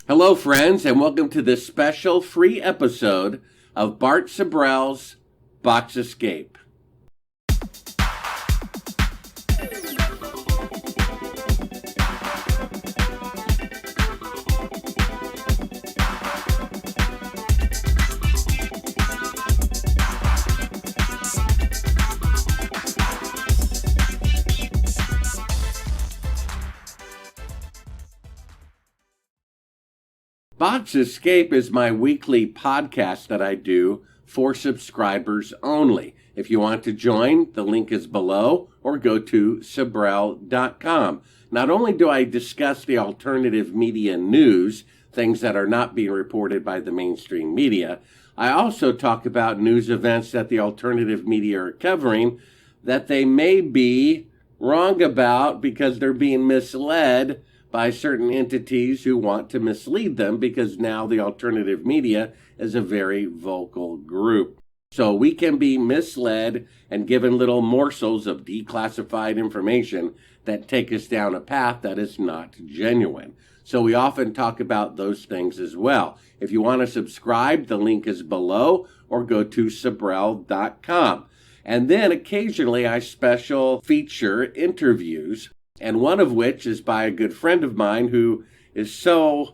Hello, friends, and welcome to this special free episode of Bart Sibrel's Box Escape. Box Escape is my weekly podcast that I do for subscribers only. If you want to join, the link is below, or go to Sibrel.com. Not only do I discuss the alternative media news, things that are not being reported by the mainstream media, I also talk about news events that the alternative media are covering that they may be wrong about because they're being misled by certain entities who want to mislead them, because now the alternative media is a very vocal group. So we can be misled and given little morsels of declassified information that take us down a path that is not genuine. So we often talk about those things as well. If you want to subscribe, the link is below, or go to Sibrel.com. And then occasionally I special feature interviews, and one of which is by a good friend of mine who is so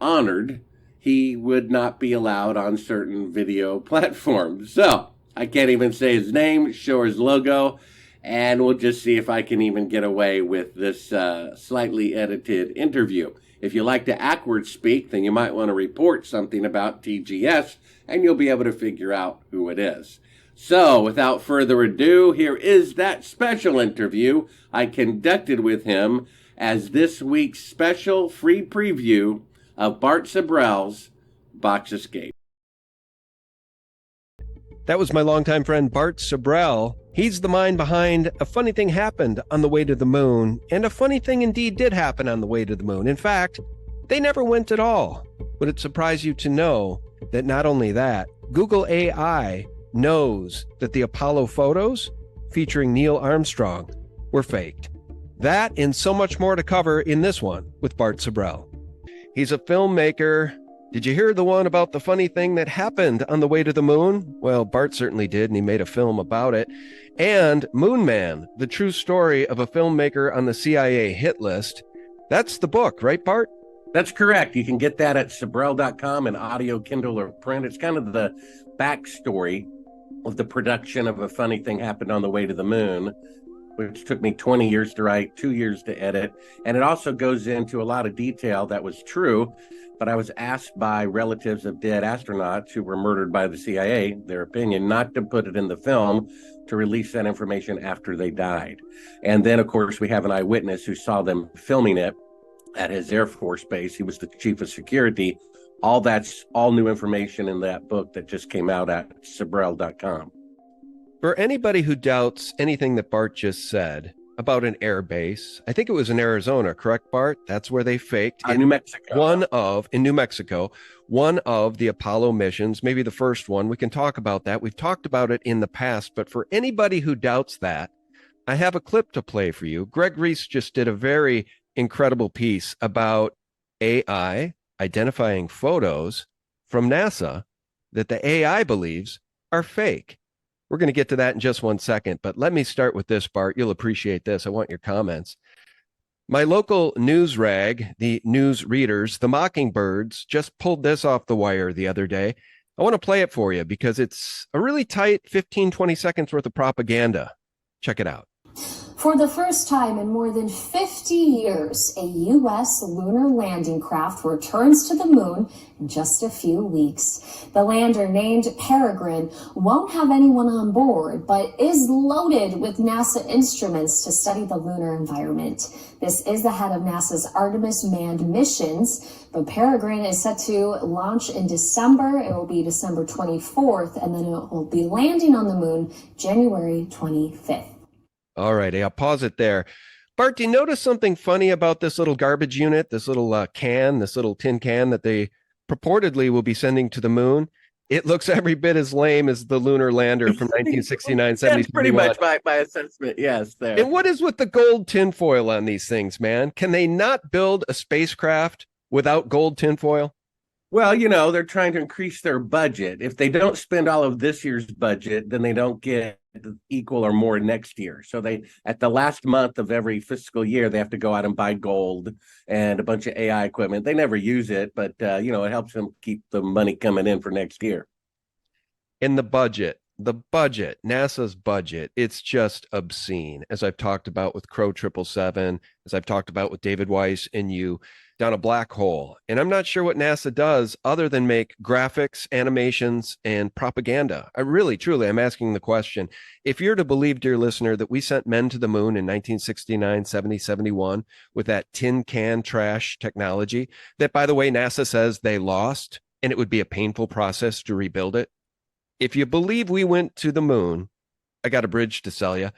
honored he would not be allowed on certain video platforms. So I can't even say his name, show his logo, and we'll just see if I can even get away with this slightly edited interview. If you like to awkward speak, then you might want to report something about TGS, and you'll be able to figure out who it is. So, without further ado, here is that special interview I conducted with him as this week's special free preview of Bart Sibrel's Box Escape. That was my longtime friend Bart Sibrel. He's the mind behind A Funny Thing Happened on the Way to the Moon, and a funny thing indeed did happen on the way to the moon. In fact, they never went at all. Would it surprise you to know that not only that, Google AI knows that the Apollo photos featuring Neil Armstrong were faked? That and so much more to cover in this one with Bart Sibrel. He's a filmmaker. Did you hear the one about the funny thing that happened on the way to the moon? Well, Bart certainly did, and he made a film about it. And Moon Man, the true story of a filmmaker on the CIA hit list. That's the book, right, Bart? That's correct. You can get that at Sibrel.com in audio, Kindle, or print. It's kind of the backstory of the production of A Funny Thing Happened on the Way to the Moon, which took me 20 years to write, 2 years to edit. And it also goes into a lot of detail that was true, but I was asked by relatives of dead astronauts who were murdered by the CIA, their opinion, not to put it in the film, to release that information after they died. And then, of course, we have an eyewitness who saw them filming it at his Air Force base. He was the chief of security. All that's all new information in that book that just came out at Sibrel.com. For anybody who doubts anything that Bart just said about an air base, I think it was in Arizona, correct, Bart? That's where they faked New Mexico. In New Mexico, one of the Apollo missions, maybe the first one. We can talk about that. We've talked about it in the past, but for anybody who doubts that, I have a clip to play for you. Greg Reese just did a very incredible piece about AI identifying photos from NASA that the AI believes are fake. We're going to get to that in just 1 second, but let me start with this, Bart. You'll appreciate this. I want your comments. My local news rag, the news readers, the Mockingbirds, just pulled this off the wire the other day. I want to play it for you because it's a really tight 15, 20 seconds worth of propaganda. Check it out. For the first time in more than 50 years, a U.S. lunar landing craft returns to the moon in just a few weeks. The lander, named Peregrine, won't have anyone on board, but is loaded with NASA instruments to study the lunar environment. This is the head of NASA's Artemis manned missions, but Peregrine is set to launch in December. It will be December 24th, and then it will be landing on the moon January 25th. All right, I'll pause it there. Bart, do you notice something funny about this little garbage unit, this little can, this little tin can that they purportedly will be sending to the moon? It looks every bit as lame as the lunar lander from 1969, 70. That's pretty much my assessment, yes. There. And what is with the gold tinfoil on these things, man? Can they not build a spacecraft without gold tinfoil? Well, they're trying to increase their budget. If they don't spend all of this year's budget, then they don't get equal or more next year. So they, at the last month of every fiscal year, they have to go out and buy gold and a bunch of AI equipment. They never use it, but it helps them keep the money coming in for next year. In the budget, NASA's budget, it's just obscene. As I've talked about with Crow 777, as I've talked about with David Weiss and you, down a black hole. And I'm not sure what NASA does other than make graphics, animations, and propaganda. I'm asking the question. If you're to believe, dear listener, that we sent men to the moon in 1969, 70, 71 with that tin can trash technology, that, by the way, NASA says they lost, and it would be a painful process to rebuild it. If you believe we went to the moon, I got a bridge to sell you.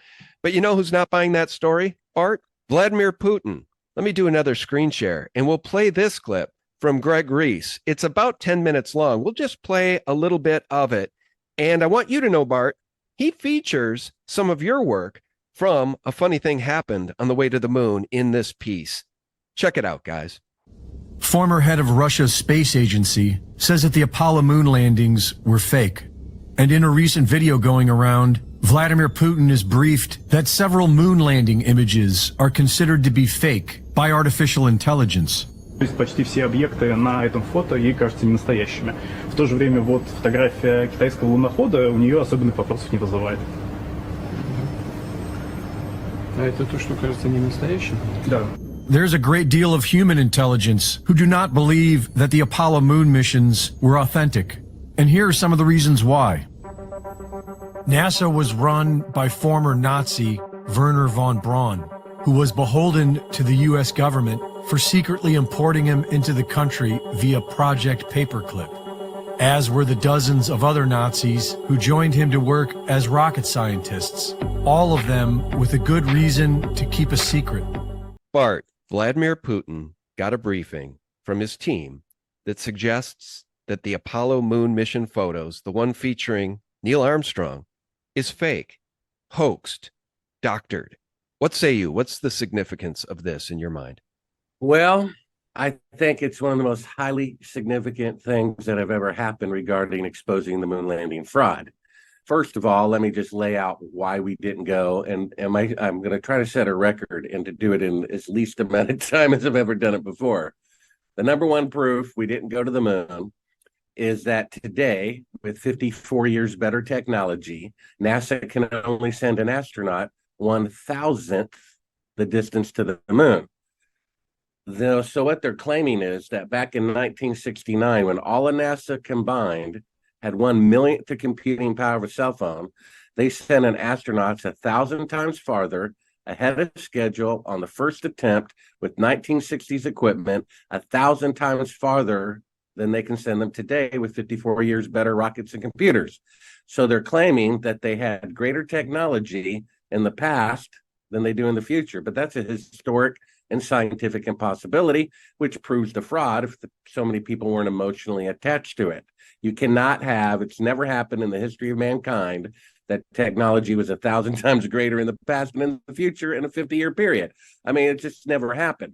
But you know who's not buying that story, Bart? Vladimir Putin. Let me do another screen share, and we'll play this clip from Greg Reese. It's about 10 minutes long. We'll just play a little bit of it. And I want you to know, Bart, he features some of your work from A Funny Thing Happened on the Way to the Moon in this piece. Check it out, guys. Former head of Russia's space agency says that the Apollo moon landings were fake. And in a recent video going around, Vladimir Putin is briefed that several moon landing images are considered to be fake by artificial intelligence. То есть почти все объекты на этом фото ей кажутся не настоящими. В то же время вот фотография китайского лунохода у нее особенных вопросов не вызывает. А это то, что кажется не настоящим? Да. There's a great deal of human intelligence who do not believe that the Apollo moon missions were authentic. And here are some of the reasons why. NASA was run by former Nazi Wernher von Braun, who was beholden to the U.S. government for secretly importing him into the country via Project Paperclip, as were the dozens of other Nazis who joined him to work as rocket scientists, all of them with a good reason to keep a secret. Bart, Vladimir Putin got a briefing from his team that suggests that the Apollo moon mission photos, the one featuring Neil Armstrong, is fake, hoaxed, doctored. What say you? What's the significance of this in your mind? Well, I think it's one of the most highly significant things that have ever happened regarding exposing the moon landing fraud. First of all, let me just lay out why we didn't go. And I'm going to try to set a record and to do it in as least amount of time as I've ever done it before. The number one proof we didn't go to the moon is that today, with 54 years better technology, NASA can only send an astronaut 1,000th the distance to the moon. So what they're claiming is that back in 1969, when all of NASA combined had 1/1,000,000th the computing power of a cell phone, they sent an astronaut 1,000 times farther ahead of schedule on the first attempt with 1960s equipment, 1,000 times farther than they can send them today with 54 years better rockets and computers. So they're claiming that they had greater technology in the past than they do in the future. But that's a historic and scientific impossibility, which proves the fraud if so many people weren't emotionally attached to it. You cannot have, it's never happened in the history of mankind that technology was 1,000 times greater in the past and in the future in a 50-year period. I mean, it just never happened.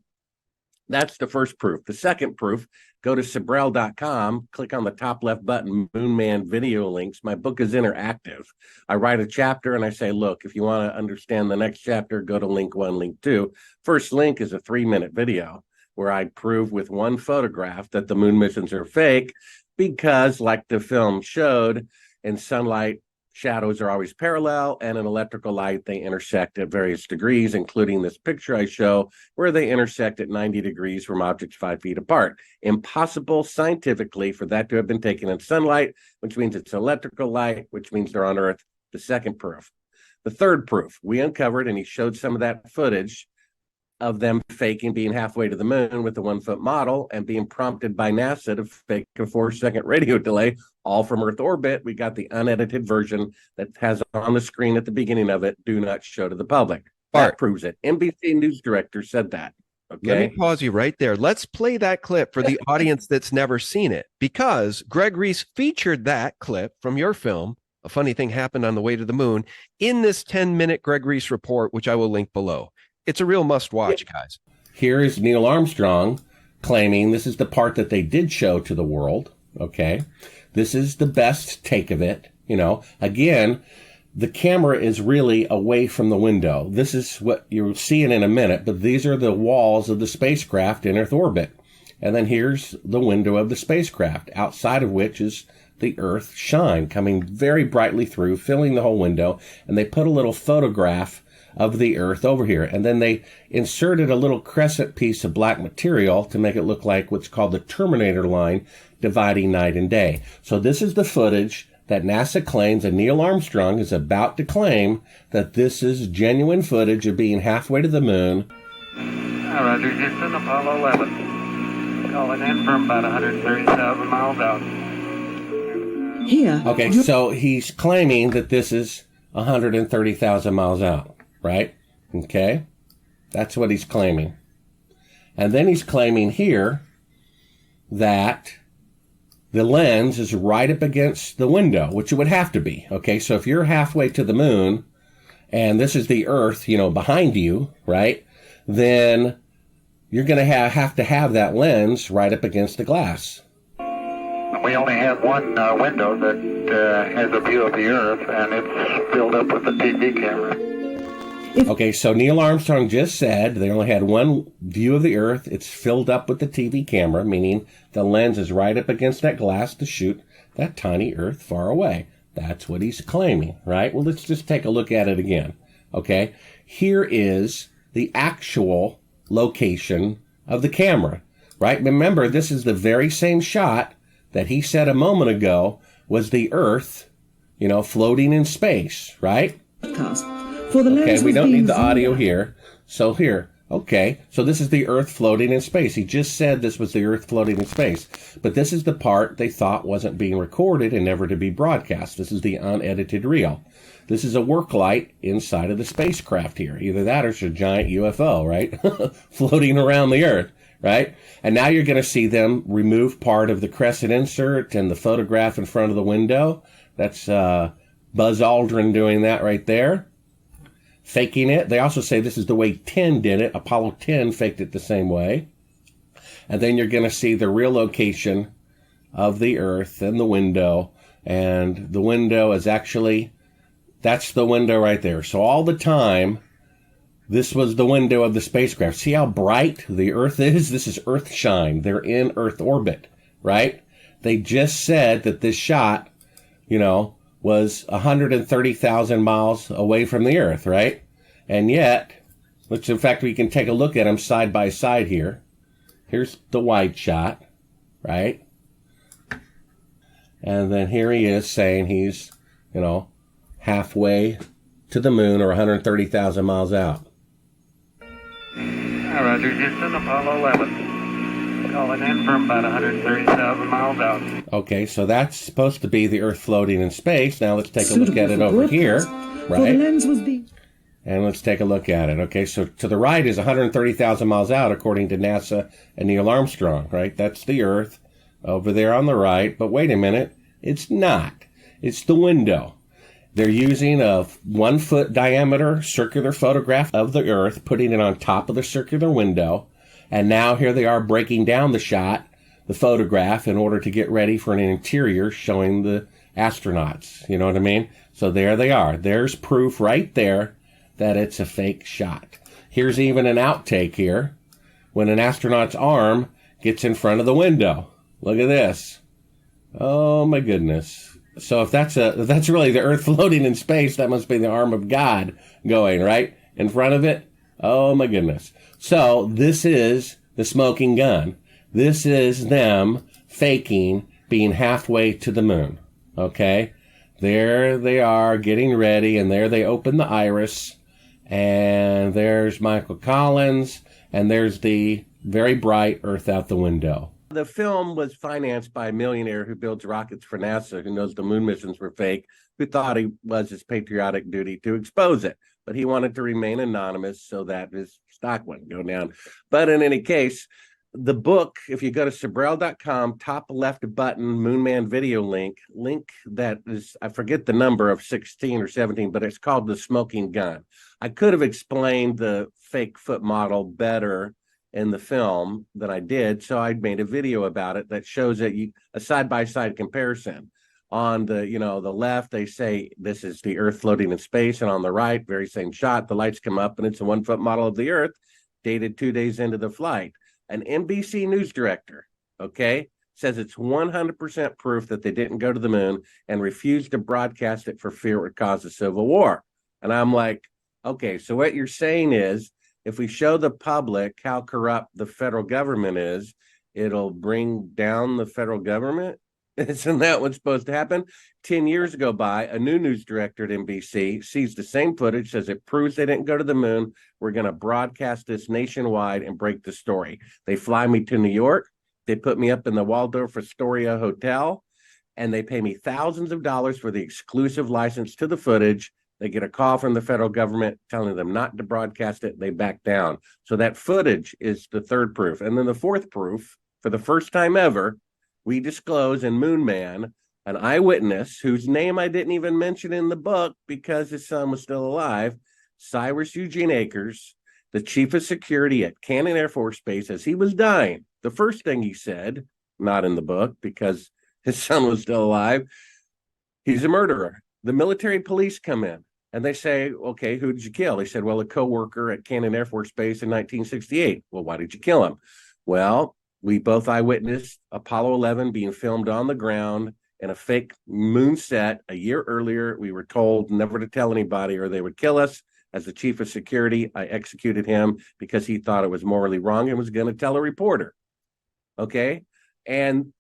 That's the first proof. The second proof, go to Sibrel.com, click on the top left button, Moonman video links. My book is interactive. I write a chapter and I say, look, if you want to understand the next chapter, go to link 1, link 2. First link is a 3-minute video where I prove with one photograph that the moon missions are fake because, like the film showed, in sunlight, shadows are always parallel, and in electrical light, they intersect at various degrees, including this picture I show, where they intersect at 90 degrees from objects 5 feet apart. Impossible scientifically for that to have been taken in sunlight, which means it's electrical light, which means they're on Earth. The second proof. The third proof, we uncovered, and he showed some of that footage of them faking being halfway to the moon with the 1-foot model and being prompted by NASA to fake a 4-second radio delay, all from Earth orbit. We got the unedited version that has on the screen at the beginning of it, do not show to the public. That proves it. NBC news director said that. Okay. Let me pause you right there. Let's play that clip for the audience that's never seen it, because Greg Reese featured that clip from your film, A Funny Thing Happened on the Way to the Moon, in this 10-minute Greg Reese report, which I will link below. It's a real must-watch, guys. Here is Neil Armstrong claiming this is the part that they did show to the world. Okay. This is the best take of it. Again, the camera is really away from the window. This is what you're seeing in a minute, but these are the walls of the spacecraft in Earth orbit. And then here's the window of the spacecraft, outside of which is the Earth shine coming very brightly through, filling the whole window. And they put a little photograph of the Earth over here. And then they inserted a little crescent piece of black material to make it look like what's called the Terminator line, dividing night and day. So this is the footage that NASA claims, and Neil Armstrong is about to claim that this is genuine footage of being halfway to the moon. Roger, Houston, Apollo 11. Calling in from about 130,000 miles out. Here. Okay, so he's claiming that this is 130,000 miles out, right? Okay, that's what he's claiming. And then he's claiming here that the lens is right up against the window, which it would have to be. Okay, so if you're halfway to the moon and this is the Earth, behind you, right, then you're going to have that lens right up against the glass. We only have one window that has a view of the Earth, and it's filled up with the TV camera. Okay, so Neil Armstrong just said they only had one view of the Earth. It's filled up with the TV camera, meaning the lens is right up against that glass to shoot that tiny Earth far away. That's what he's claiming, right? Well, let's just take a look at it again. Okay, here is the actual location of the camera, right? Remember, this is the very same shot that he said a moment ago was the Earth, floating in space, right? Okay, we don't need the audio here. So here, okay, so this is the Earth floating in space. He just said this was the Earth floating in space. But this is the part they thought wasn't being recorded and never to be broadcast. This is the unedited reel. This is a work light inside of the spacecraft here. Either that or it's a giant UFO, right? Floating around the Earth, right? And now you're going to see them remove part of the crescent insert and the photograph in front of the window. That's Buzz Aldrin doing that right there. Faking it. They also say this is the way 10 did it. Apollo 10 faked it the same way. And then you're going to see the real location of the Earth and the window. And the window is actually, that's the window right there. So all the time, this was the window of the spacecraft. See how bright the Earth is? This is Earth shine. They're in Earth orbit, right? They just said that this shot, was 130,000 miles away from the Earth, right? And yet, which in fact we can take a look at them side by side here. Here's the wide shot, right? And then here he is saying he's, halfway to the moon or 130,000 miles out. Roger, Houston, Apollo 11. Calling in from about 130,000 miles out. Okay, so that's supposed to be the Earth floating in space. Now let's take a look at it over here, right? And let's take a look at it. Okay, so to the right is 130,000 miles out, according to NASA and Neil Armstrong, right? That's the Earth over there on the right. But wait a minute, it's not. It's the window. They're using a 1 foot diameter circular photograph of the Earth, putting it on top of the circular window. And now here they are breaking down the shot, the photograph, in order to get ready for an interior showing the astronauts. You know what I mean? So there they are. There's proof right there that it's a fake shot. Here's even an outtake here when an astronaut's arm gets in front of the window. Look at this. Oh my goodness. So if that's really the Earth floating in space, that must be the arm of God going right in front of it. Oh my goodness. So this is the smoking gun. This is them faking being halfway to the moon. Okay. There they are getting ready, and there they open the iris, and there's Michael Collins, and there's the very bright Earth out the window. The film was financed by a millionaire who builds rockets for NASA, who knows the moon missions were fake, who thought it was his patriotic duty to expose it. But he wanted to remain anonymous so that his stock wouldn't go down. But in any case, the book, if you go to Sibrel.com, top left button, Moonman video link that is, I forget the number of 16 or 17, but it's called The Smoking Gun. I could have explained the fake foot model better in the film that I did. So I made a video about it that shows that a side-by-side comparison. On the, the left, they say this is the Earth floating in space, and on the right, very same shot, the lights come up and it's a 1-foot model of the Earth dated 2 days into the flight. An NBC news director, okay, says it's 100% proof that they didn't go to the moon and refused to broadcast it for fear it would cause a civil war. And I'm like, okay, so what you're saying is if we show the public how corrupt the federal government is, it'll bring down the federal government? Isn't that what's supposed to happen? 10 years go by, a new news director at NBC sees the same footage, says it proves they didn't go to the moon. We're going to broadcast this nationwide and break the story. They fly me to New York. They put me up in the Waldorf Astoria Hotel, and they pay me thousands of dollars for the exclusive license to the footage. They get a call from the federal government telling them not to broadcast it. They back down. So that footage is the third proof. And then the fourth proof, for the first time ever, we disclose in Moon Man an eyewitness whose name I didn't even mention in the book because his son was still alive, Cyrus Eugene Akers, the chief of security at Cannon Air Force Base, as he was dying. The first thing he said, not in the book because his son was still alive, he's a murderer. The military police come in and they say, okay, who did you kill? He said, well, a coworker at Cannon Air Force Base in 1968. Well, why did you kill him? Well, we both eyewitnessed Apollo 11 being filmed on the ground in a fake moon set a year earlier. We were told never to tell anybody or they would kill us. As the chief of security, I executed him because he thought it was morally wrong and was going to tell a reporter. Okay. And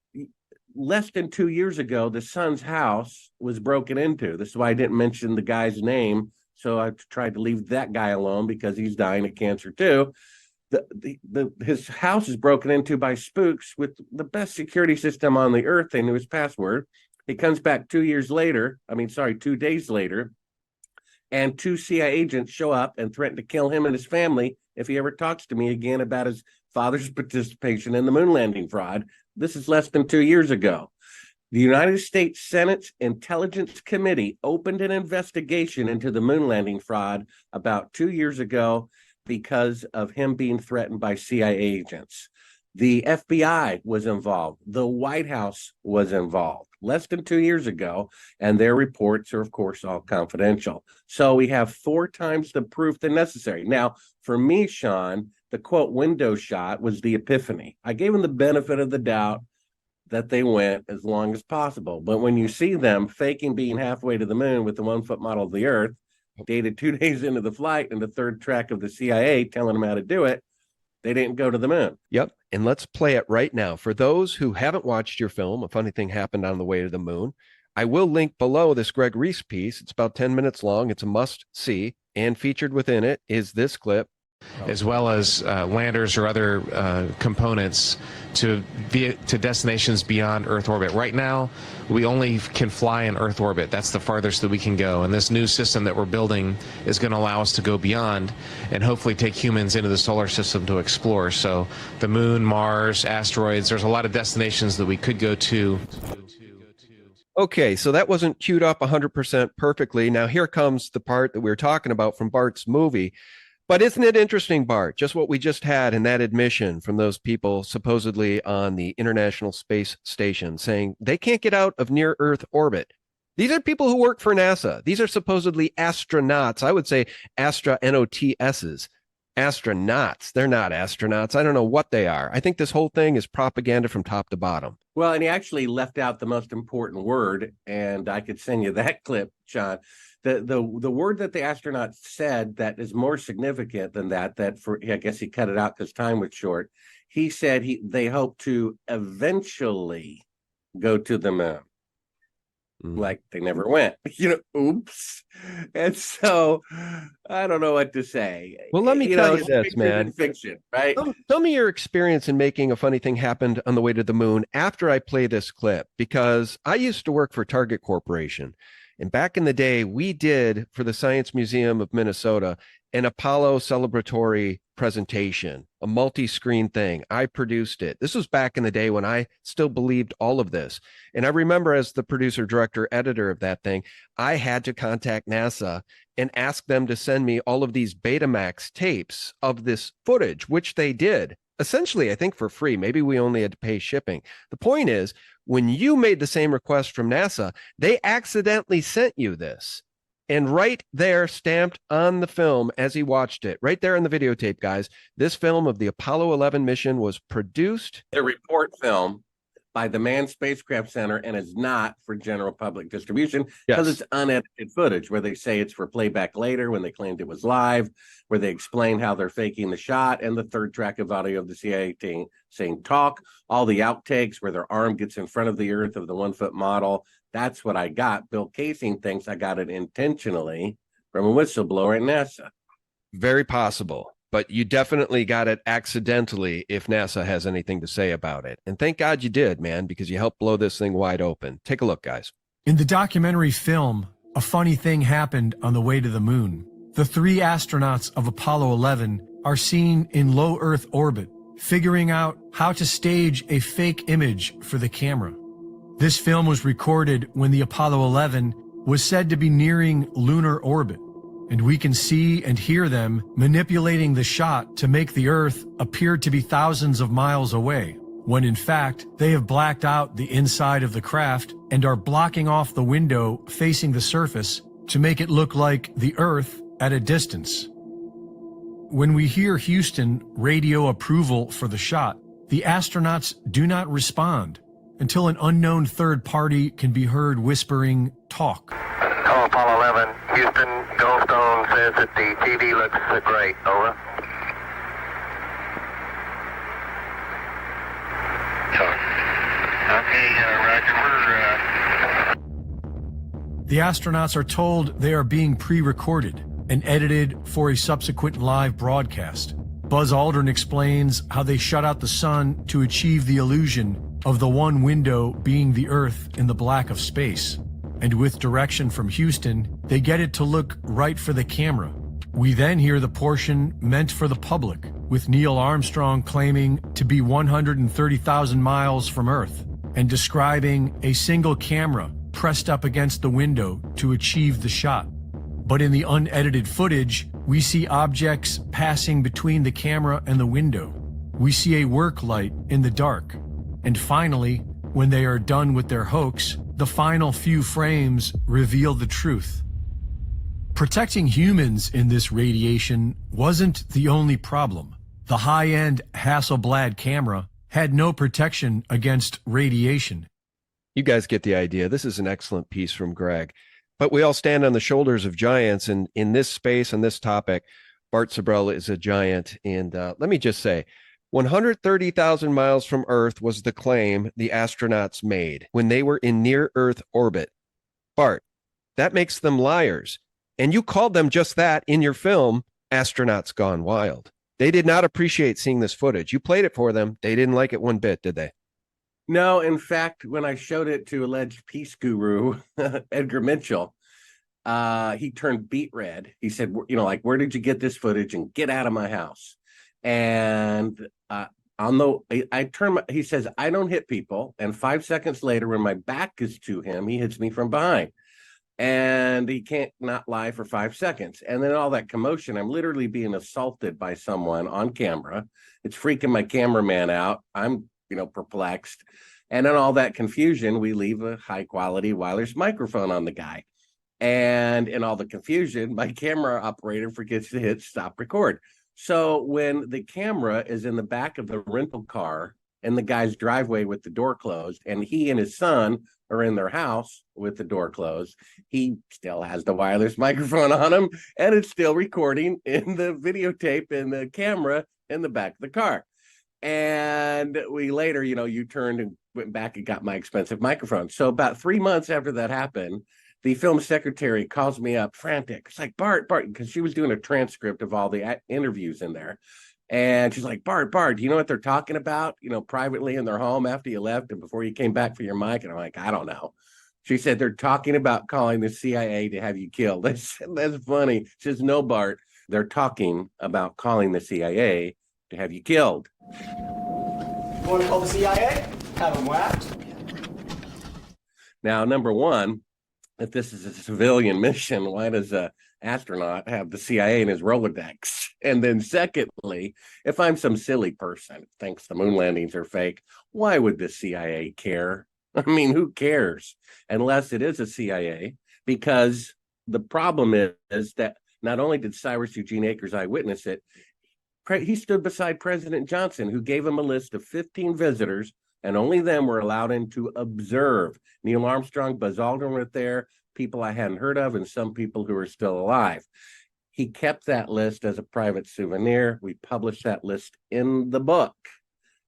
less than 2 years ago, the son's house was broken into. This is why I didn't mention the guy's name. So I tried to leave that guy alone because he's dying of cancer too. His house is broken into by spooks with the best security system on the earth. They knew his password. He comes back 2 days later, and 2 CIA agents show up and threaten to kill him and his family if he ever talks to me again about his father's participation in the moon landing fraud. This is less than 2 years ago. The United States Senate's Intelligence Committee opened an investigation into the moon landing fraud about 2 years ago because of him being threatened by CIA agents. The FBI was involved. The White House was involved less than 2 years ago, and their reports are, of course, all confidential. So we have 4 times the proof than necessary. Now, for me, Sean, the quote window shot was the epiphany. I gave them the benefit of the doubt that they went as long as possible. But when you see them faking being halfway to the moon with the 1-foot model of the Earth, dated 2 days into the flight and the third track of the CIA telling them how to do it, they didn't go to the moon. Yep. And let's play it right now. For those who haven't watched your film, A Funny Thing Happened on the Way to the Moon, I will link below this Greg Reese piece. It's about 10 minutes long. It's a must see. And featured within it is this clip. As well as landers or other components to destinations beyond Earth orbit. Right now, we only can fly in Earth orbit. That's the farthest that we can go. And this new system that we're building is going to allow us to go beyond and hopefully take humans into the solar system to explore. So the moon, Mars, asteroids, there's a lot of destinations that we could go to. Okay, so that wasn't queued up 100% perfectly. Now here comes the part that we were talking about from Bart's movie. But isn't it interesting, Bart, just what we just had in that admission from those people supposedly on the International Space Station saying they can't get out of near Earth orbit. These are people who work for NASA. These are supposedly astronauts. I would say NOTSs. Astronauts. They're not astronauts. I don't know what they are. I think this whole thing is propaganda from top to bottom. Well, and he actually left out the most important word, and I could send you that clip, John. The word that the astronaut said that is more significant than that for, I guess he cut it out because time was short. He said they hope to eventually go to the moon. Like they never went, oops. And so I don't know what to say. Well, let me tell you this, man. Fiction, right? Tell me your experience in making A Funny Thing Happened on the Way to the Moon after I play this clip, because I used to work for Target Corporation. And back in the day, we did for the Science Museum of Minnesota an Apollo celebratory presentation, a multi-screen thing. I produced it. This was back in the day when I still believed all of this. And I remember as the producer, director, editor of that thing, I had to contact NASA and ask them to send me all of these Betamax tapes of this footage, which they did. essentially, I think for free. Maybe we only had to pay shipping. The point is, when you made the same request from NASA, they accidentally sent you this. And right there, stamped on the film as he watched it, right there in the videotape, guys, this film of the Apollo 11 mission was produced. A report film by the Manned Spacecraft Center and is not for general public distribution because it's unedited footage where they say it's for playback later when they claimed it was live, where they explain how they're faking the shot, and the third track of audio of the CIA team saying talk, all the outtakes where their arm gets in front of the Earth of the 1 foot model. That's what I got. Bill Casing thinks I got it intentionally from a whistleblower at NASA. Very possible. But you definitely got it accidentally if NASA has anything to say about it. And thank God you did, man, because you helped blow this thing wide open. Take a look, guys. In the documentary film, a funny thing happened on the way to the moon. The 3 astronauts of Apollo 11 are seen in low Earth orbit, figuring out how to stage a fake image for the camera. This film was recorded when the Apollo 11 was said to be nearing lunar orbit, and we can see and hear them manipulating the shot to make the Earth appear to be thousands of miles away, when in fact they have blacked out the inside of the craft and are blocking off the window facing the surface to make it look like the Earth at a distance. When we hear Houston radio approval for the shot, the astronauts do not respond until an unknown third party can be heard whispering, "Talk." Hello, Apollo 11. Houston, Goldstone says that the TV looks great. Over. Okay, Roger. The astronauts are told they are being pre-recorded and edited for a subsequent live broadcast. Buzz Aldrin explains how they shut out the sun to achieve the illusion of the one window being the Earth in the black of space. And with direction from Houston, they get it to look right for the camera. We then hear the portion meant for the public, with Neil Armstrong claiming to be 130,000 miles from Earth and describing a single camera pressed up against the window to achieve the shot. But in the unedited footage, we see objects passing between the camera and the window. We see a work light in the dark. And finally, when they are done with their hoax, the final few frames reveal the truth. Protecting humans in this radiation wasn't the only problem. The high-end Hasselblad camera had no protection against radiation. You guys get the idea. This is an excellent piece from Greg. But we all stand on the shoulders of giants, and in this space and this topic, Bart Sibrel is a giant. And let me just say, 130,000 miles from Earth was the claim the astronauts made when they were in near-Earth orbit. Bart, that makes them liars. And you called them just that in your film, Astronauts Gone Wild. They did not appreciate seeing this footage. You played it for them. They didn't like it one bit, did they? No, in fact, when I showed it to alleged peace guru Edgar Mitchell, he turned beet red. He said, you know, like, where did you get this footage? And get out of my house. And he says, I don't hit people. And 5 seconds later, when my back is to him, he hits me from behind. And he can't not lie for 5 seconds. And then all that commotion, I'm literally being assaulted by someone on camera. It's freaking my cameraman out. I'm, perplexed. And then all that confusion, we leave a high quality wireless microphone on the guy. And in all the confusion, my camera operator forgets to hit stop record. So when the camera is in the back of the rental car in the guy's driveway with the door closed, and he and his son are in their house with the door closed, he still has the wireless microphone on him, and it's still recording in the videotape in the camera in the back of the car. And we later, you turned and went back and got my expensive microphone. So about 3 months after that happened, the film secretary calls me up frantic. It's like, Bart, because she was doing a transcript of all the interviews in there. And she's like, Bart, do you know what they're talking about, privately in their home after you left and before you came back for your mic? And I'm like, I don't know. She said, they're talking about calling the CIA to have you killed. That's funny. She says, no, Bart, they're talking about calling the CIA to have you killed. You want to call the CIA? Have them whacked? Now, number one, if this is a civilian mission, why does an astronaut have the CIA in his Rolodex? And then secondly, if I'm some silly person who thinks the moon landings are fake, why would the CIA care? I mean, who cares? Unless it is a CIA, because the problem is that not only did Cyrus Eugene Akers eyewitness it, he stood beside President Johnson, who gave him a list of 15 visitors, and only them were allowed in to observe. Neil Armstrong, Buzz Aldrin were there, people I hadn't heard of, and some people who are still alive. He kept that list as a private souvenir. We published that list in the book,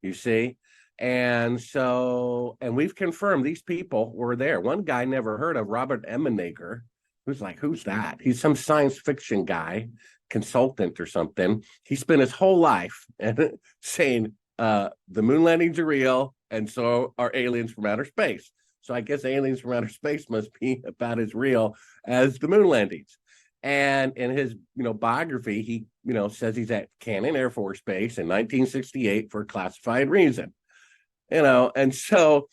you see. And so, and we've confirmed these people were there. One guy never heard of, Robert Emenegger, who's like, who's that? He's some science fiction guy, consultant or something. He spent his whole life saying the moon landings are real, and so are aliens from outer space. So I guess aliens from outer space must be about as real as the moon landings. And in his, biography, he, says he's at Cannon Air Force Base in 1968 for a classified reason. And so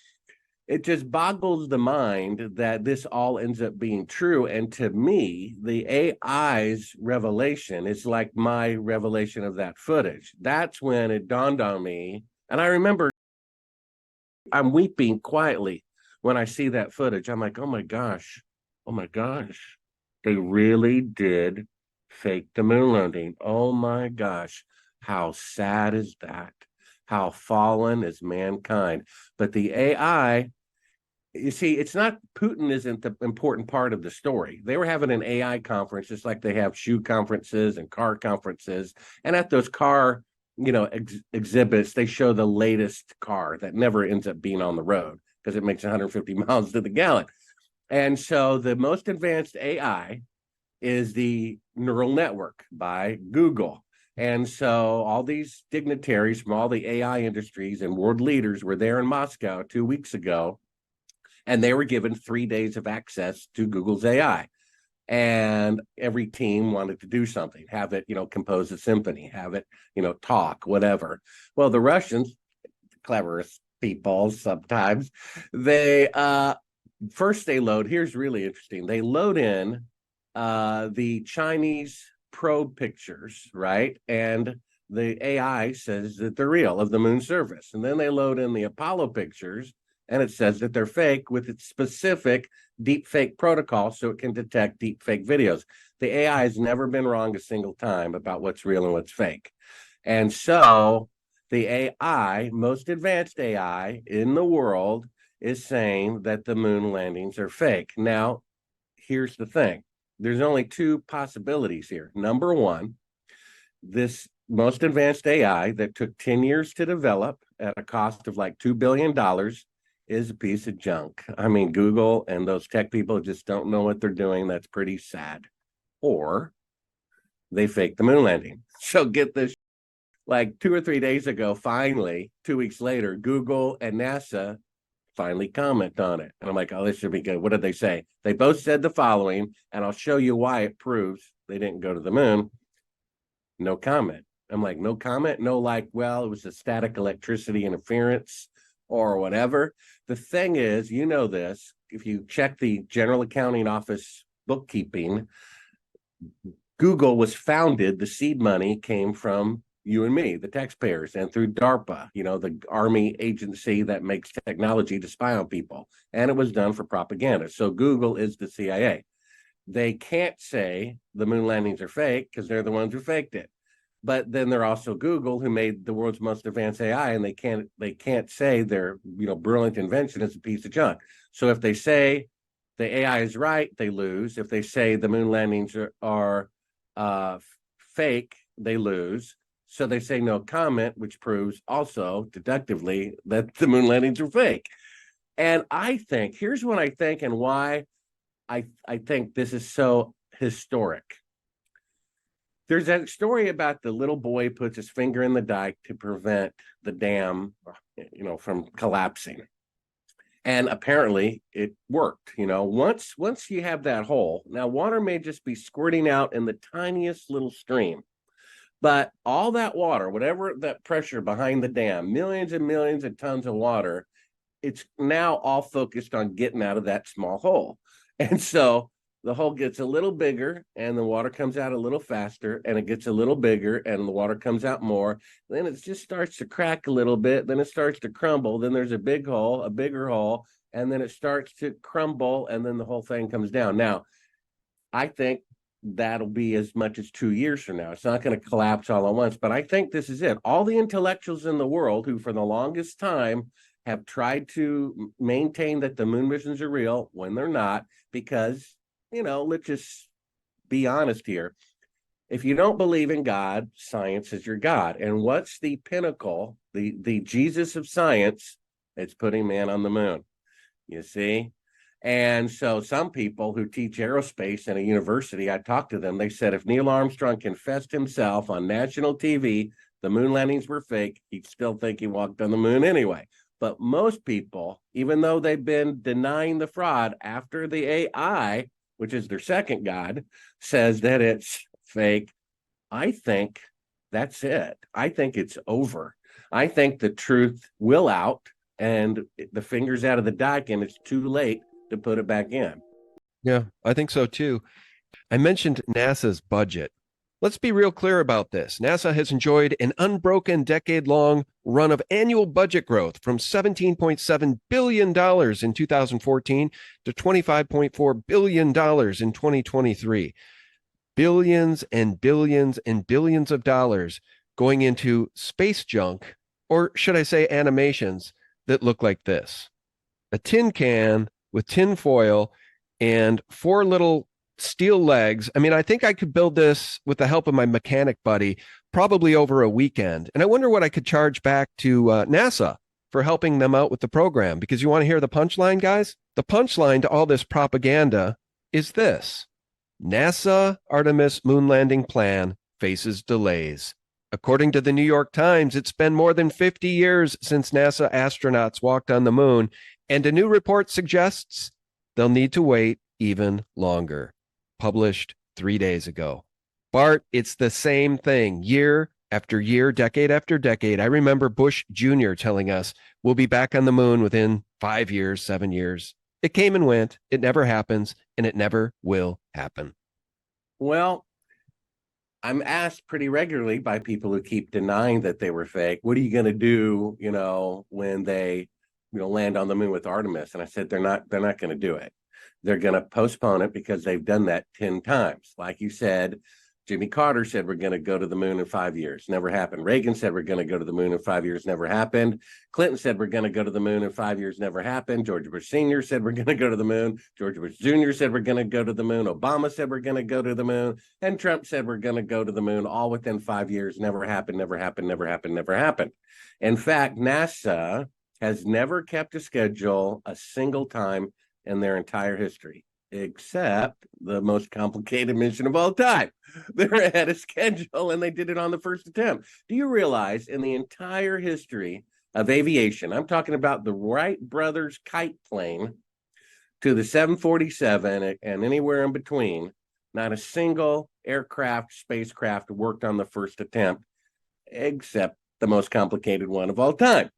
it just boggles the mind that this all ends up being true. And to me, the AI's revelation is like my revelation of that footage. That's when it dawned on me. And I remember I'm weeping quietly when I see that footage. I'm like, oh my gosh, they really did fake the moon landing. Oh my gosh, how sad is that? How fallen is mankind? But the AI, you see, it's not, Putin isn't the important part of the story. They were having an AI conference, just like they have shoe conferences and car conferences. And at those car, exhibits, they show the latest car that never ends up being on the road because it makes 150 miles to the gallon. And so the most advanced AI is the neural network by Google. And so all these dignitaries from all the AI industries and world leaders were there in Moscow 2 weeks ago, and they were given 3 days of access to Google's AI. And every team wanted to do something, have it, compose a symphony, have it, talk, whatever. Well, the Russians, the cleverest people sometimes, they first they load, here's really interesting, they load in the Chinese probe pictures, right? And the AI says that they're real, of the moon surface. And then they load in the Apollo pictures, and it says that they're fake with its specific deep fake protocol so it can detect deep fake videos. The AI has never been wrong a single time about what's real and what's fake. And so the AI, most advanced AI in the world, is saying that the moon landings are fake. Now, here's the thing. There's only two possibilities here. Number one, this most advanced AI that took 10 years to develop at a cost of like $2 billion is a piece of junk. I mean, Google and those tech people just don't know what they're doing. That's pretty sad. Or they faked the moon landing. So get this, like 2 or 3 days ago, finally, 2 weeks later, Google and NASA finally comment on it. And I'm like, oh, this should be good. What did they say? They both said the following, and I'll show you why it proves they didn't go to the moon. No comment. I'm like, no comment? No, like, well, it was a static electricity interference or whatever. The thing is, this, if you check the General Accounting Office bookkeeping, Google was founded, the seed money came from you and me, the taxpayers, and through DARPA, the Army agency that makes technology to spy on people. And it was done for propaganda. So Google is the CIA. They can't say the moon landings are fake because they're the ones who faked it. But then they're also Google, who made the world's most advanced AI, and they can't say their brilliant invention is a piece of junk. So if they say the AI is right, they lose. If they say the moon landings are fake, they lose. So they say no comment, which proves also deductively that the moon landings are fake. And I think, here's what I think and why I think this is so historic. There's that story about the little boy puts his finger in the dike to prevent the dam, from collapsing. And apparently it worked. Once you have that hole, now water may just be squirting out in the tiniest little stream. But all that water, whatever that pressure behind the dam, millions and millions of tons of water, it's now all focused on getting out of that small hole. And so the hole gets a little bigger and the water comes out a little faster, and it gets a little bigger and the water comes out more. Then it just starts to crack a little bit. Then it starts to crumble. Then there's a big hole, a bigger hole, and then it starts to crumble, and then the whole thing comes down. Now, I think that'll be as much as 2 years from now. It's not going to collapse all at once, but I think this is it. All the intellectuals in the world who, for the longest time, have tried to maintain that the moon missions are real when they're not, because, let's just be honest here. If you don't believe in God, science is your God. And what's the pinnacle, the Jesus of science? It's putting man on the moon. You see? And so some people who teach aerospace in a university, I talked to them, they said if Neil Armstrong confessed himself on national TV, the moon landings were fake, he'd still think he walked on the moon anyway. But most people, even though they've been denying the fraud, after the AI, which is their second God, says that it's fake, I think that's it. I think it's over. I think the truth will out and the finger's out of the dike and it's too late to put it back in. Yeah, I think so too. I mentioned NASA's budget. Let's be real clear about this. NASA has enjoyed an unbroken decade-long run of annual budget growth from $17.7 billion in 2014 to $25.4 billion in 2023. Billions and billions and billions of dollars going into space junk, or should I say animations, that look like this. A tin can with tin foil and four little steel legs. I mean, I think I could build this with the help of my mechanic buddy, probably over a weekend. And I wonder what I could charge back to NASA for helping them out with the program. Because you want to hear the punchline, guys? The punchline to all this propaganda is this: NASA Artemis moon landing plan faces delays. According to the New York Times, it's been more than 50 years since NASA astronauts walked on the moon, and a new report suggests they'll need to wait even longer. Published 3 days ago. Bart, it's the same thing year after year, decade after decade. I remember Bush Jr. telling us we'll be back on the moon within 5 years, 7 years. It came and went. It never happens, and it never will happen. Well, I'm asked pretty regularly by people who keep denying that they were fake, what are you going to do, when they, land on the moon with Artemis? And I said, they're not going to do it. They're going to postpone it because they've done that 10 times. Like you said, Jimmy Carter said we're going to go to the moon in 5 years. Never happened. Reagan said we're going to go to the moon in 5 years. Never happened. Clinton said we're going to go to the moon in 5 years. Never happened. George Bush Sr. said we're going to go to the moon. George Bush Jr. said we're going to go to the moon. Obama said we're going to go to the moon. And Trump said we're going to go to the moon, all within 5 years. Never happened. Never happened. Never happened. Never happened. In fact, NASA has never kept a schedule a single time in their entire history, except the most complicated mission of all time. They're ahead of schedule, and they did it on the first attempt. Do you realize in the entire history of aviation, I'm talking about the Wright brothers kite plane to the 747 and anywhere in between, not a single spacecraft worked on the first attempt, except the most complicated one of all time.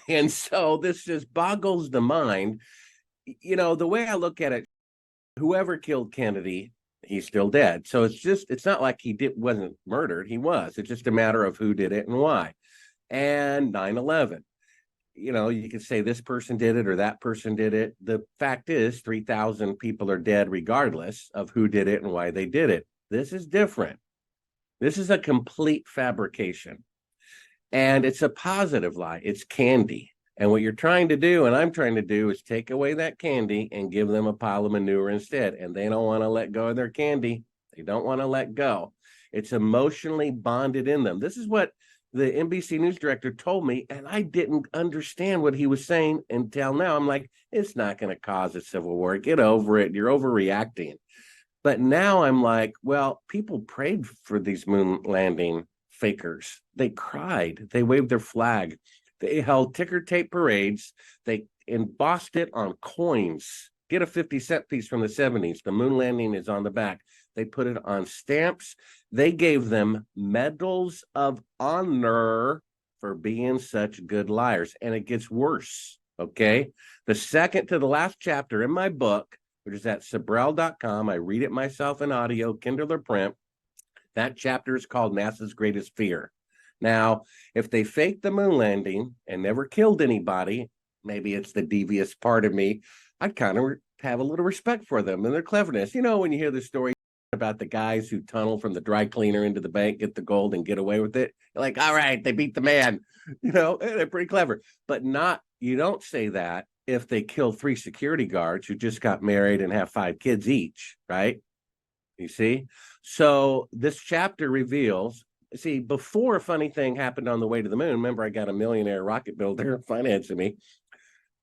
And so this just boggles the mind. The way I look at it, whoever killed Kennedy, he's still dead. So it's not like wasn't murdered. He was. It's just a matter of who did it and why. And 9/11, you could say this person did it or that person did it. The fact is 3,000 people are dead regardless of who did it and why they did it. This is different. This is a complete fabrication. And it's a positive lie. It's candy. And what you're trying to do, and I'm trying to do, is take away that candy and give them a pile of manure instead. And they don't want to let go of their candy. They don't want to let go. It's emotionally bonded in them. This is what the NBC News director told me, and I didn't understand what he was saying until now. I'm like, it's not going to cause a civil war. Get over it. You're overreacting. But now I'm like, well, people prayed for these moon landing fakers. They cried. They waved their flag. They held ticker tape parades. They embossed it on coins. Get a 50-cent piece from the 70s. The moon landing is on the back. They put it on stamps. They gave them medals of honor for being such good liars. And it gets worse, okay? The second to the last chapter in my book, which is at Sibrel.com. I read it myself in audio, Kindle or print. That chapter is called NASA's Greatest Fear. Now, if they faked the moon landing and never killed anybody, maybe it's the devious part of me, I kind of have a little respect for them and their cleverness. You know, when you hear the story about the guys who tunnel from the dry cleaner into the bank, get the gold and get away with it, you're like, all right, they beat the man. You know, they're pretty clever. But you don't say that if they kill 3 security guards who just got married and have 5 kids each, right? You see? So this chapter reveals, before a funny thing happened on the way to the moon, remember I got a millionaire rocket builder financing me.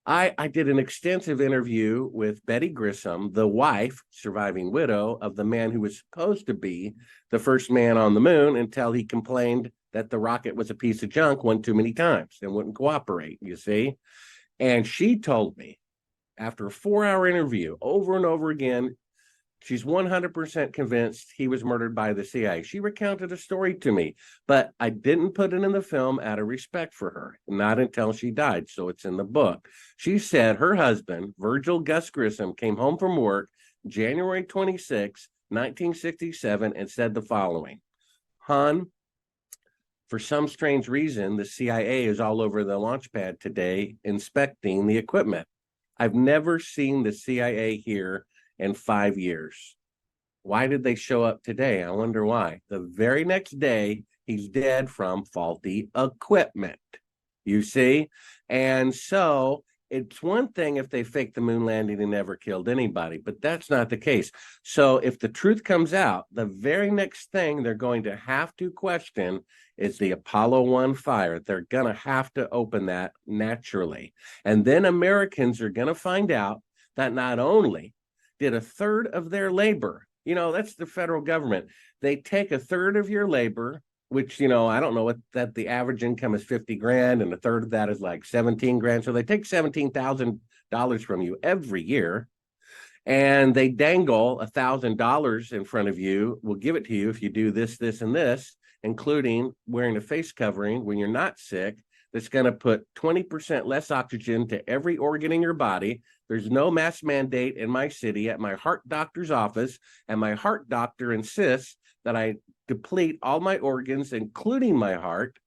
I did an extensive interview with Betty Grissom, the wife, surviving widow of the man who was supposed to be the first man on the moon, until he complained that the rocket was a piece of junk one too many times and wouldn't cooperate, you see? And she told me, after a 4-hour interview over and over again, she's 100% convinced he was murdered by the CIA. She recounted a story to me, but I didn't put it in the film out of respect for her, not until she died, so it's in the book. She said her husband, Virgil Gus Grissom, came home from work January 26, 1967, and said the following: "Hon, for some strange reason, the CIA is all over the launch pad today inspecting the equipment. I've never seen the CIA here in 5 years. Why did they show up today? I wonder why." The very next day, he's dead from faulty equipment, you see? And so it's one thing if they faked the moon landing and never killed anybody, but that's not the case. So if the truth comes out, the very next thing they're going to have to question is the Apollo 1 fire. They're going to have to open that naturally. And then Americans are going to find out that not only did a third of their labor, that's the federal government, they take a third of your labor, which, I don't know what that the average income is 50 grand, and a third of that is like 17 grand. So they take $17,000 from you every year, and they dangle $1,000 in front of you. We'll give it to you if you do this, this, and this, including wearing a face covering when you're not sick. That's going to put 20% less oxygen to every organ in your body. There's no mask mandate in my city at my heart doctor's office, and my heart doctor insists that I deplete all my organs, including my heart,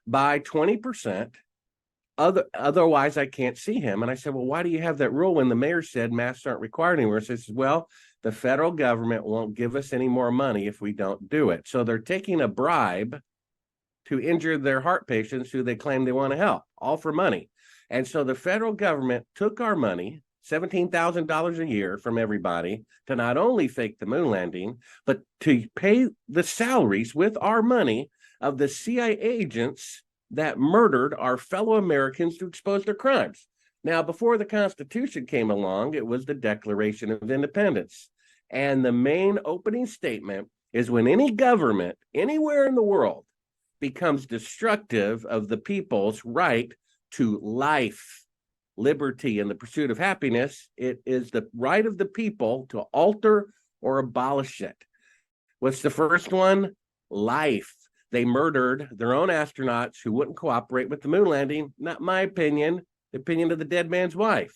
by 20%. Otherwise, I can't see him. And I said, well, why do you have that rule when the mayor said masks aren't required anymore? So he says, well, the federal government won't give us any more money if we don't do it. So they're taking a bribe to injure their heart patients who they claim they want to help, all for money. And so the federal government took our money, $17,000 a year from everybody, to not only fake the moon landing, but to pay the salaries with our money of the CIA agents that murdered our fellow Americans to expose their crimes. Now, before the Constitution came along, it was the Declaration of Independence. And the main opening statement is, when any government anywhere in the world becomes destructive of the people's right to life, liberty, and the pursuit of happiness, it is the right of the people to alter or abolish it. What's the first one? Life. They murdered their own astronauts who wouldn't cooperate with the moon landing. Not my opinion, the opinion of the dead man's wife.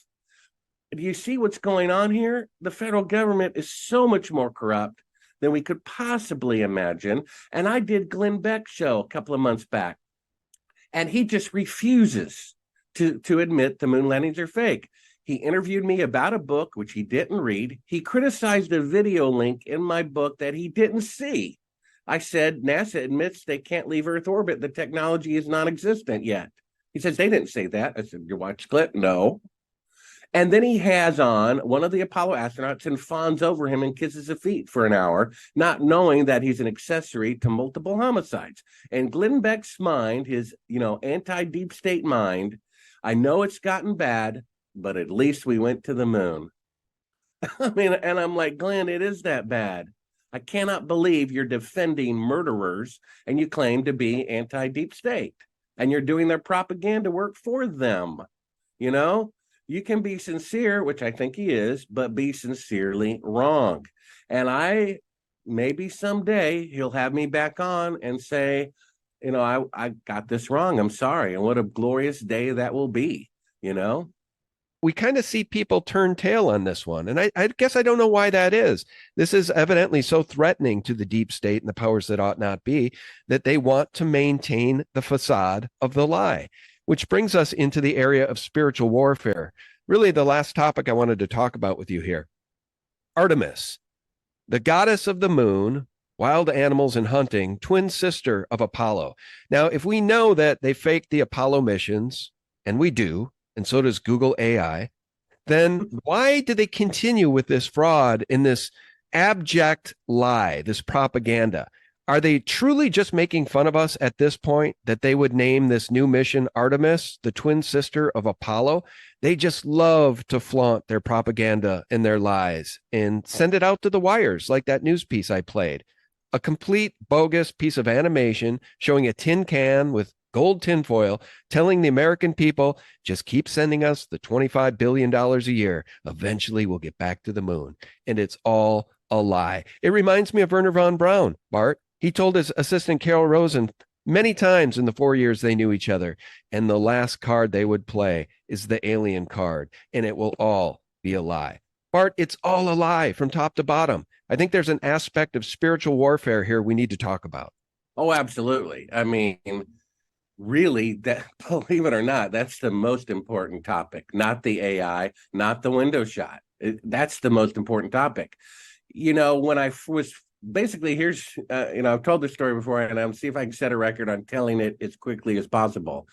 Do you see what's going on here? The federal government is so much more corrupt than we could possibly imagine. And I did Glenn Beck's show a couple of months back, and he just refuses to admit the moon landings are fake. He interviewed me about a book, which he didn't read. He criticized a video link in my book that he didn't see. I said, NASA admits they can't leave Earth orbit. The technology is non-existent yet. He says, they didn't say that. I said, you watch clip? No. And then he has on one of the Apollo astronauts and fawns over him and kisses his feet for an hour, not knowing that he's an accessory to multiple homicides. And Glenn Beck's mind, his, anti-deep state mind, I know it's gotten bad, but at least we went to the moon. And I'm like, Glenn, it is that bad. I cannot believe you're defending murderers and you claim to be anti-deep state, and you're doing their propaganda work for them. You can be sincere, which I think he is, but be sincerely wrong. And maybe someday he'll have me back on and say, I got this wrong. I'm sorry. And what a glorious day that will be, we kind of see people turn tail on this one. And I guess I don't know why that is. This is evidently so threatening to the deep state and the powers that ought not be that they want to maintain the facade of the lie, which brings us into the area of spiritual warfare. Really, the last topic I wanted to talk about with you here. Artemis, the goddess of the moon, wild animals and hunting, twin sister of Apollo. Now, if we know that they faked the Apollo missions, and we do, and so does Google AI, then why do they continue with this fraud and this abject lie, this propaganda? Are they truly just making fun of us at this point that they would name this new mission Artemis, the twin sister of Apollo? They just love to flaunt their propaganda and their lies and send it out to the wires like that news piece I played. A complete bogus piece of animation showing a tin can with gold tinfoil telling the American people, just keep sending us the $25 billion a year. Eventually we'll get back to the moon. And it's all a lie. It reminds me of Werner von Braun, Bart. He told his assistant Carol Rosen many times in the 4 years they knew each other, and the last card they would play is the alien card, and it will all be a lie. Bart, it's all a lie from top to bottom. I think there's an aspect of spiritual warfare here we need to talk about. Oh, absolutely. I mean, really, that, believe it or not, that's the most important topic, not the AI, not the window shot. That's the most important topic. You know, when I was basically, here's, I've told this story before, and I'll see if I can set a record on telling it as quickly as possible.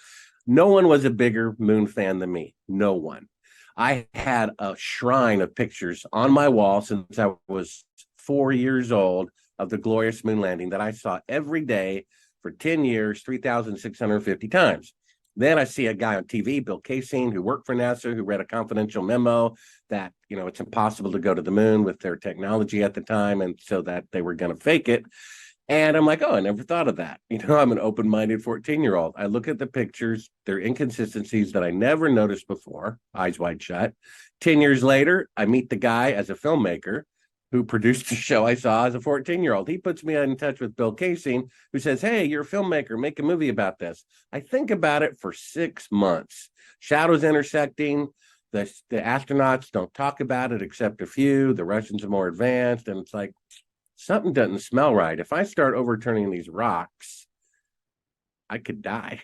No one was a bigger moon fan than me. No one. I had a shrine of pictures on my wall since I was 4 years old of the glorious moon landing that I saw every day for 10 years, 3,650 times. Then I see a guy on TV, Bill Casey, who worked for NASA, who read a confidential memo that, it's impossible to go to the moon with their technology at the time, and so that they were going to fake it. And I'm like, oh, I never thought of that. I'm an open-minded 14-year-old. I look at the pictures, they're inconsistencies that I never noticed before, eyes wide shut. 10 years later, I meet the guy as a filmmaker who produced the show I saw as a 14-year-old. He puts me in touch with Bill Casey, who says, hey, you're a filmmaker, make a movie about this. I think about it for 6 months. Shadows intersecting, the astronauts don't talk about it except a few, the Russians are more advanced, and it's like, something doesn't smell right. If I start overturning these rocks, I could die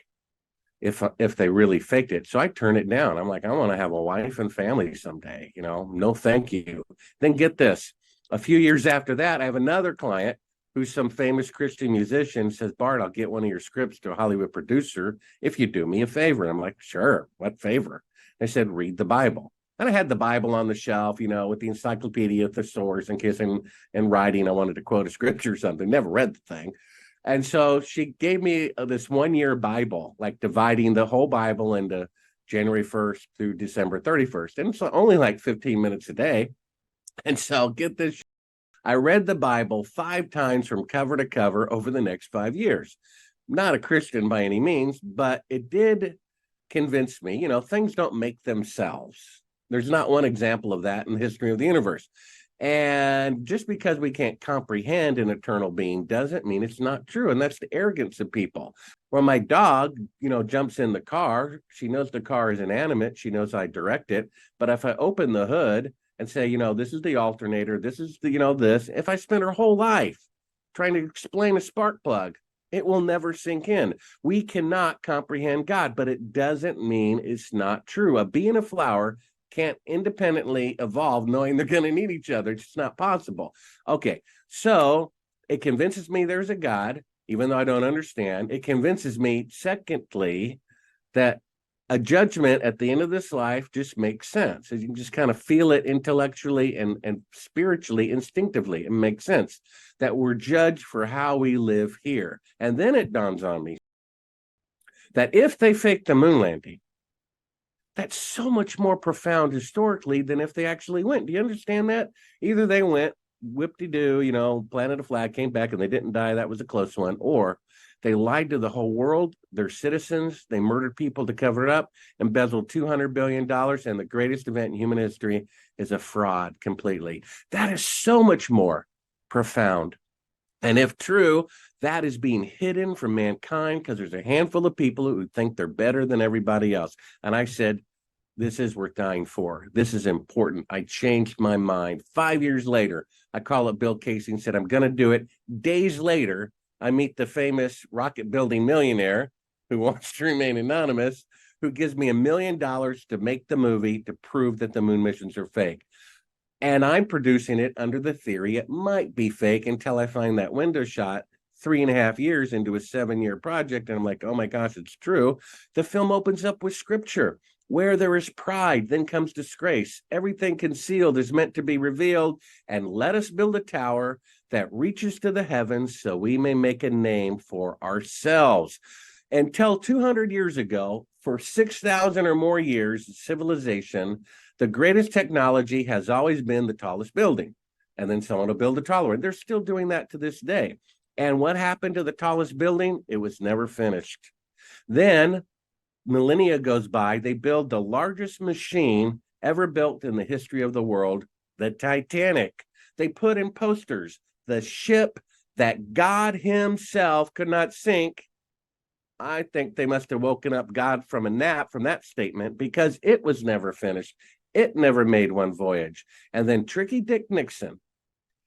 if they really faked it. So I turn it down. I'm like, I want to have a wife and family someday, no thank you. Then get this. A few years after that, I have another client who's some famous Christian musician, says, Bart, I'll get one of your scripts to a Hollywood producer if you do me a favor. And I'm like, sure, what favor? They said, read the Bible. And I had the Bible on the shelf, with the encyclopedia thesaurus in case and writing, I wanted to quote a scripture or something. Never read the thing. And so she gave me this 1 year Bible, like dividing the whole Bible into January 1st through December 31st. And it's only like 15 minutes a day. And so get this, I read the Bible 5 times from cover to cover over the next 5 years. Not a Christian by any means, but it did convince me, things don't make themselves. There's not one example of that in the history of the universe. And just because we can't comprehend an eternal being doesn't mean it's not true. And that's the arrogance of people. When my dog, jumps in the car, she knows the car is inanimate. She knows I direct it. But if I open the hood and say, this is the alternator, this is the, this, if I spend her whole life trying to explain a spark plug, it will never sink in. We cannot comprehend God, but it doesn't mean it's not true. A bee and a flower can't independently evolve knowing they're going to need each other. It's just not possible. Okay, so it convinces me there's a God, even though I don't understand. It convinces me, secondly, that a judgment at the end of this life just makes sense. You can just kind of feel it intellectually and spiritually, instinctively. It makes sense that we're judged for how we live here. And then it dawns on me that if they fake the moon landing, that's so much more profound historically than if they actually went. Do you understand that? Either they went, whip-de-doo, planted a flag, came back, and they didn't die. That was a close one. Or they lied to the whole world, their citizens. They murdered people to cover it up, embezzled $200 billion, and the greatest event in human history is a fraud completely. That is so much more profound. And if true, that is being hidden from mankind because there's a handful of people who think they're better than everybody else. And I said, This is worth dying for. This is important. I changed my mind. 5 years later, I call up Bill Casey and said, I'm going to do it. Days later, I meet the famous rocket building millionaire who wants to remain anonymous, who gives me $1 million to make the movie to prove that the moon missions are fake. And I'm producing it under the theory it might be fake until I find that window shot 3.5 years into a 7-year project. And I'm like, oh my gosh, it's true. The film opens up with scripture. Where there is pride, then comes disgrace. Everything concealed is meant to be revealed. And let us build a tower that reaches to the heavens so we may make a name for ourselves. Until 200 years ago, for 6,000 or more years of civilization, the greatest technology has always been the tallest building. And then someone will build a taller one. They're still doing that to this day. And what happened to the tallest building? It was never finished. Then millennia goes by, they build the largest machine ever built in the history of the world, the Titanic. They put in posters, the ship that God himself could not sink. I think they must have woken up God from a nap from that statement, because it was never finished. It never made one voyage. And then Tricky Dick Nixon,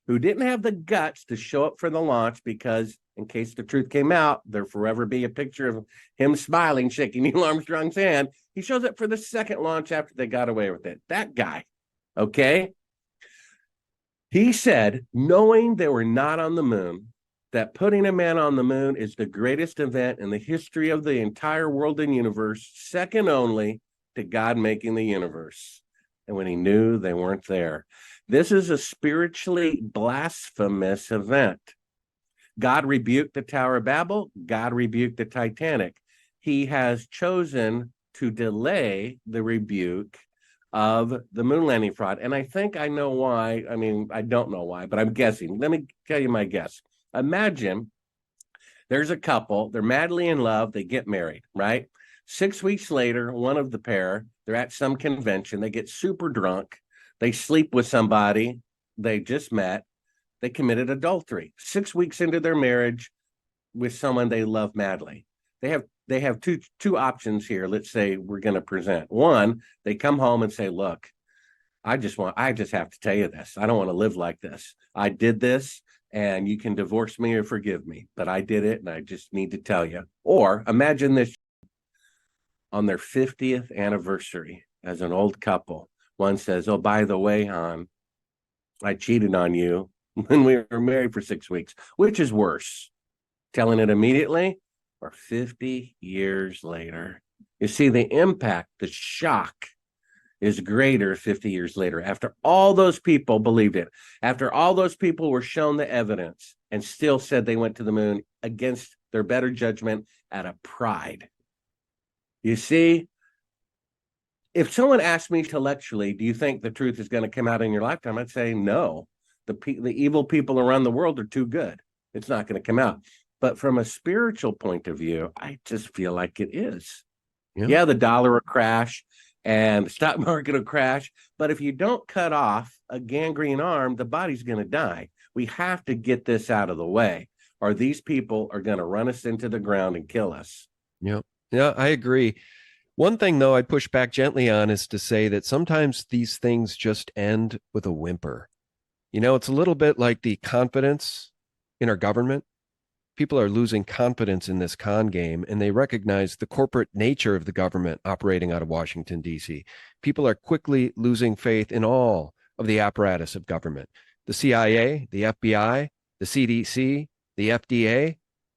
who didn't have the guts to show up for the launch, because in case the truth came out, there'll forever be a picture of him smiling, shaking Neil Armstrong's hand. He shows up for the second launch after they got away with it. That guy, okay? He said, knowing they were not on the moon, that putting a man on the moon is the greatest event in the history of the entire world and universe, second only to God making the universe. And when he knew they weren't there. This is a spiritually blasphemous event. God rebuked the Tower of Babel. God rebuked the Titanic. He has chosen to delay the rebuke of the moon landing fraud. And I think I know why. I mean, I don't know why, but I'm guessing. Let me tell you my guess. Imagine there's a couple, they're madly in love, they get married, right? 6 weeks later, one of the pair, they're at some convention, they get super drunk, they sleep with somebody they just met, they committed adultery. 6 weeks into their marriage with someone they love madly. They have two options here. Let's say we're going to present. One, they come home and say, look, I just have to tell you this. I don't want to live like this. I did this, and you can divorce me or forgive me, but I did it, and I just need to tell you. Or imagine this: on their 50th anniversary as an old couple, one says, oh, by the way, hon, I cheated on you when we were married for 6 weeks. Which is worse, telling it immediately or 50 years later? You see, the impact, the shock is greater 50 years later. After all those people believed it, after all those people were shown the evidence and still said they went to the moon against their better judgment out of pride. You see, if someone asked me intellectually, do you think the truth is going to come out in your lifetime? I'd say no. The evil people around the world are too good. It's not going to come out. But from a spiritual point of view, I just feel like it is. Yeah, the dollar will crash and the stock market will crash. But if you don't cut off a gangrene arm, the body's going to die. We have to get this out of the way, or these people are going to run us into the ground and kill us. Yeah, I agree. One thing, though, I'd push back gently on is to say that sometimes these things just end with a whimper. You know, it's a little bit like the confidence in our government. People are losing confidence in this con game, and they recognize the corporate nature of the government operating out of Washington, D.C. People are quickly losing faith in all of the apparatus of government. The CIA, the FBI, the CDC, the FDA,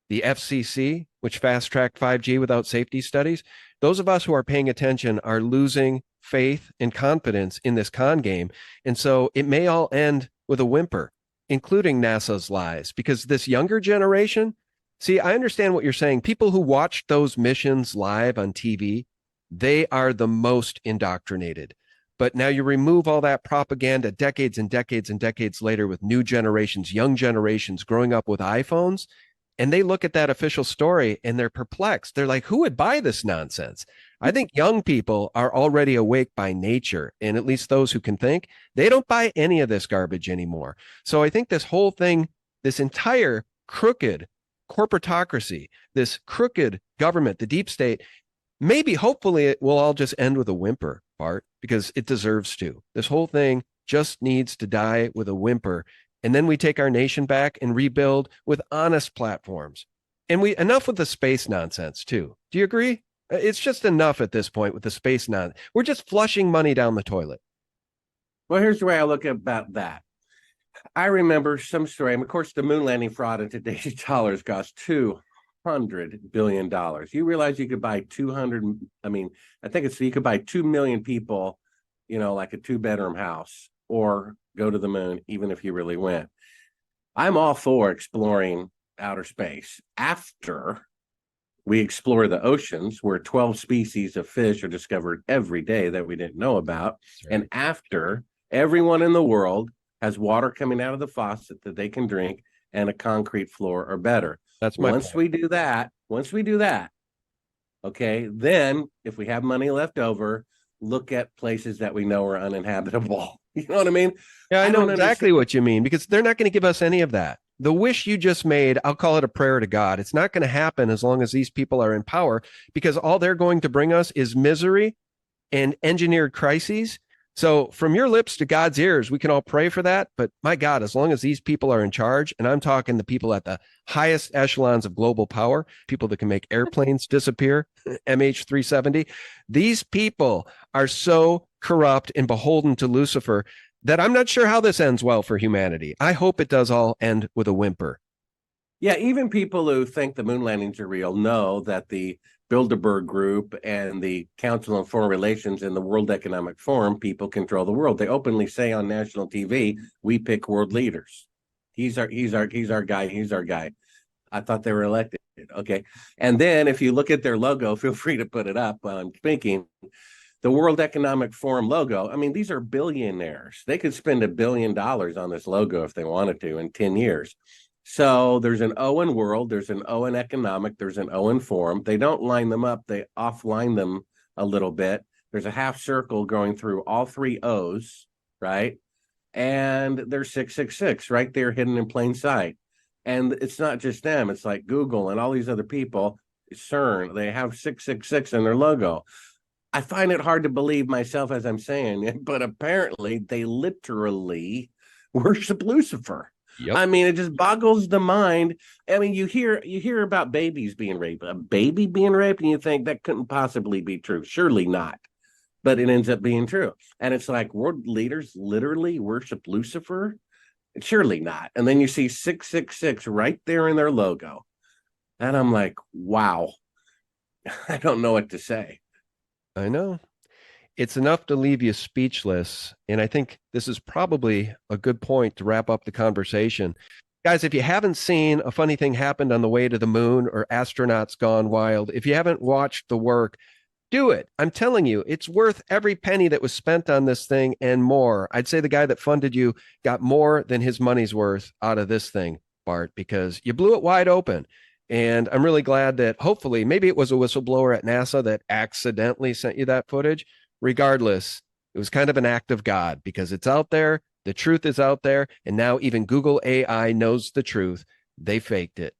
the FCC, which fast-tracked 5G without safety studies. Those of us who are paying attention are losing faith and confidence in this con game. And so it may all end with a whimper, including NASA's lies, because this younger generation, see, I understand what you're saying. People who watched those missions live on TV, they are the most indoctrinated. But now you remove all that propaganda decades and decades and decades later with new generations, young generations growing up with iPhones, and they look at that official story and they're perplexed. They're like, who would buy this nonsense? I think young people are already awake by nature, and at least those who can think, they don't buy any of this garbage anymore. So I think this whole thing, this entire crooked corporatocracy, this crooked government, the deep state, maybe, hopefully, it will all just end with a whimper. Bart, because it deserves to. This whole thing just needs to die with a whimper. And then we take our nation back and rebuild with honest platforms. And enough with the space nonsense, too. Do you agree? It's just enough at this point with the space nonsense. We're just flushing money down the toilet. Well, here's the way I look about that. I remember some story, and of course, the moon landing fraud in today's dollars cost $200 billion. You realize you could buy 200, I think you could buy 2 million people, like a 2-bedroom house, or go to the moon, even if you really went. I'm all for exploring outer space after we explore the oceans, where 12 species of fish are discovered every day that we didn't know about. Right. And after everyone in the world has water coming out of the faucet that they can drink and a concrete floor or better. That's my once we do that, okay, then if we have money left over, look at places that we know are uninhabitable. You know what I mean? Yeah, I know exactly what you mean, because they're not going to give us any of that. The wish you just made, I'll call it a prayer to God. It's not going to happen as long as these people are in power, because all they're going to bring us is misery and engineered crises. So from your lips to God's ears, we can all pray for that. But my God, as long as these people are in charge, and I'm talking the people at the highest echelons of global power, people that can make airplanes disappear, MH370, these people are so corrupt and beholden to Lucifer that I'm not sure how this ends well for humanity. I hope it does all end with a whimper. Yeah, even people who think the moon landings are real know that the Bilderberg Group and the Council on Foreign Relations and the World Economic Forum, people control the world. They openly say on national TV, we pick world leaders. He's our guy. I thought they were elected. Okay. And then if you look at their logo, feel free to put it up while I'm speaking. The World Economic Forum logo, these are billionaires. They could spend $1 billion on this logo if they wanted to in 10 years. So there's an O in world, there's an O in economic, there's an O in forum. They don't line them up, they offline them a little bit. There's a half circle going through all 3 O's, right? And there's 666 right there hidden in plain sight. And it's not just them, it's like Google and all these other people, CERN, they have 666 in their logo. I find it hard to believe myself as I'm saying it, but apparently they literally worship Lucifer. Yep. It just boggles the mind. You hear about babies being raped, a baby being raped, and you think that couldn't possibly be true. Surely not. But it ends up being true. And it's like world leaders literally worship Lucifer? Surely not. And then you see 666 right there in their logo. And I'm like, wow. I don't know what to say. I know. It's enough to leave you speechless. And I think this is probably a good point to wrap up the conversation. Guys, if you haven't seen A Funny Thing Happened on the Way to the Moon or Astronauts Gone Wild, if you haven't watched the work, do it. I'm telling you, it's worth every penny that was spent on this thing and more. I'd say the guy that funded you got more than his money's worth out of this thing, Bart, because you blew it wide open. And I'm really glad that hopefully maybe it was a whistleblower at NASA that accidentally sent you that footage. Regardless, it was kind of an act of God, because it's out there. The truth is out there. And now even Google AI knows the truth. They faked it.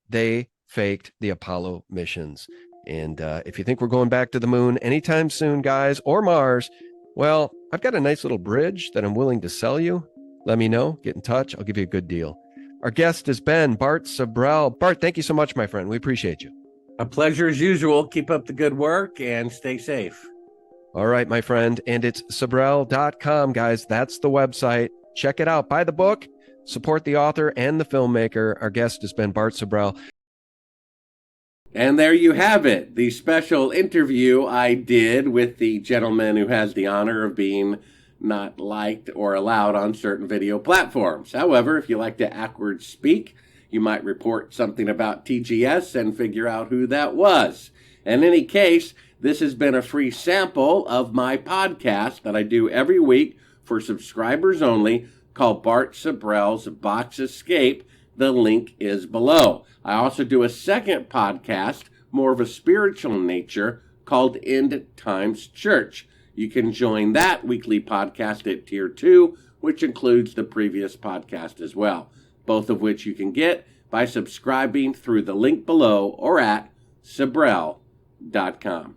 They faked the Apollo missions. And if you think we're going back to the moon anytime soon, guys, or Mars, well, I've got a nice little bridge that I'm willing to sell you. Let me know. Get in touch. I'll give you a good deal. Our guest has been Bart Sibrel. Bart, thank you so much, my friend. We appreciate you. A pleasure as usual. Keep up the good work and stay safe. All right, my friend. And it's Sibrel.com, guys. That's the website. Check it out. Buy the book. Support the author and the filmmaker. Our guest has been Bart Sibrel. And there you have it. The special interview I did with the gentleman who has the honor of being not liked or allowed on certain video platforms. However, if you like to awkward speak, you might report something about TGS and figure out who that was. In any case, this has been a free sample of my podcast that I do every week for subscribers only, called Bart Sibrel's Box Escape. The link is below. I also do a second podcast, more of a spiritual nature, called End Times Church. You can join that weekly podcast at Tier 2, which includes the previous podcast as well, both of which you can get by subscribing through the link below or at Sibrel.com.